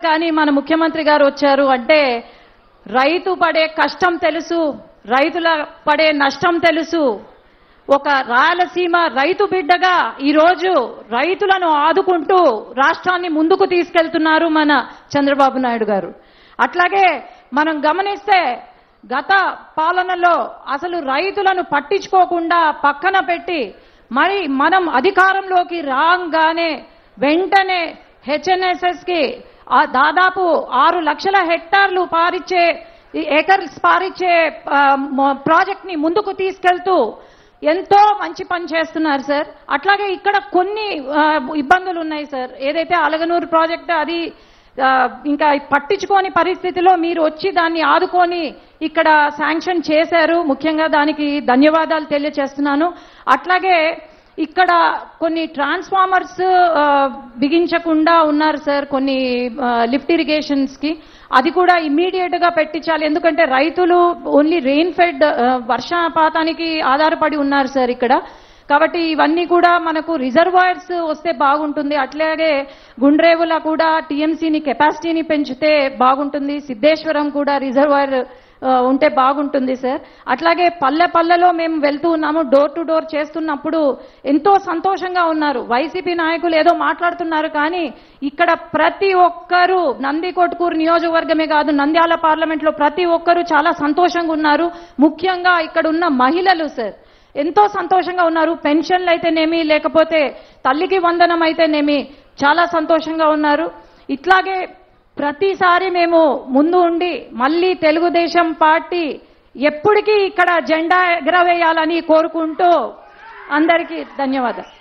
కానీ మన ముఖ్యమంత్రి గారు వచ్చారు అంటే రైతు పడే కష్టం తెలుసు, రైతుల పడే నష్టం తెలుసు. ఒక రాయలసీమ రైతు బిడ్డగా ఈ రోజు రైతులను ఆదుకుంటూ రాష్ట్రాన్ని ముందుకు తీసుకెళ్తున్నారు మన చంద్రబాబు నాయుడు గారు. అట్లాగే మనం గమనిస్తే గత పాలనలో అసలు రైతులను పట్టించుకోకుండా పక్కన పెట్టి మరి మనం అధికారంలోకి రాగానే వెంటనే హెచ్ఎన్ఎస్ఎస్ కి దాదాపు 6 లక్షల హెక్టార్లు ఏకర్స్ పారిచ్చే ప్రాజెక్ట్ ని ముందుకు తీసుకెళ్తూ ఎంతో మంచి పని చేస్తున్నారు సార్. అట్లాగే ఇక్కడ కొన్ని ఇబ్బందులు ఉన్నాయి సార్. ఏదైతే అలగనూరు ప్రాజెక్ట్ అది ఇంకా పట్టించుకోని పరిస్థితిలో మీరు వచ్చి దాన్ని ఆదుకొని ఇక్కడ శాంక్షన్ చేశారు. ముఖ్యంగా దానికి ధన్యవాదాలు తెలియజేస్తున్నాను. అట్లాగే ఇక్కడ కొన్ని ట్రాన్స్ఫార్మర్స్ బిగించకుండా ఉన్నారు సార్ కొన్ని లిఫ్ట్ ఇరిగేషన్స్ కి. అది కూడా ఇమ్మీడియట్ గా పెట్టించాలి. ఎందుకంటే రైతులు ఓన్లీ రెయిన్ ఫెడ్ వర్షపాతానికి ఆధారపడి ఉన్నారు సార్ ఇక్కడ. కాబట్టి ఇవన్నీ కూడా మనకు రిజర్వాయర్స్ వస్తే బాగుంటుంది. అట్లాగే గుండ్రేవుల కూడా టీఎంసీని కెపాసిటీని పెంచితే బాగుంటుంది. సిద్ధేశ్వరం కూడా రిజర్వాయర్ ఉంటే బాగుంటుంది సార్. అట్లాగే పల్లెలో మేము వెళ్తూ ఉన్నాము, డోర్ టు డోర్ చేస్తున్నప్పుడు ఎంతో సంతోషంగా ఉన్నారు. వైసీపీ నాయకులు ఏదో మాట్లాడుతున్నారు కానీ ఇక్కడ ప్రతి ఒక్కరూ నందికొట్కూరు నియోజకవర్గమే కాదు నంద్యాల పార్లమెంట్ లో ప్రతి ఒక్కరూ చాలా సంతోషంగా ఉన్నారు. ముఖ్యంగా ఇక్కడ ఉన్న మహిళలు సార్ ఎంతో సంతోషంగా ఉన్నారు. పెన్షన్లు అయితేనేమి లేకపోతే తల్లికి వందనం అయితేనేమి చాలా సంతోషంగా ఉన్నారు. ఇట్లాగే ప్రతిసారి మేము ముందు ఉండి మళ్ళీ తెలుగుదేశం పార్టీ ఎప్పటికీ ఇక్కడ జెండా ఎగరవేయాలని కోరుకుంటూ అందరికీ ధన్యవాదాలు.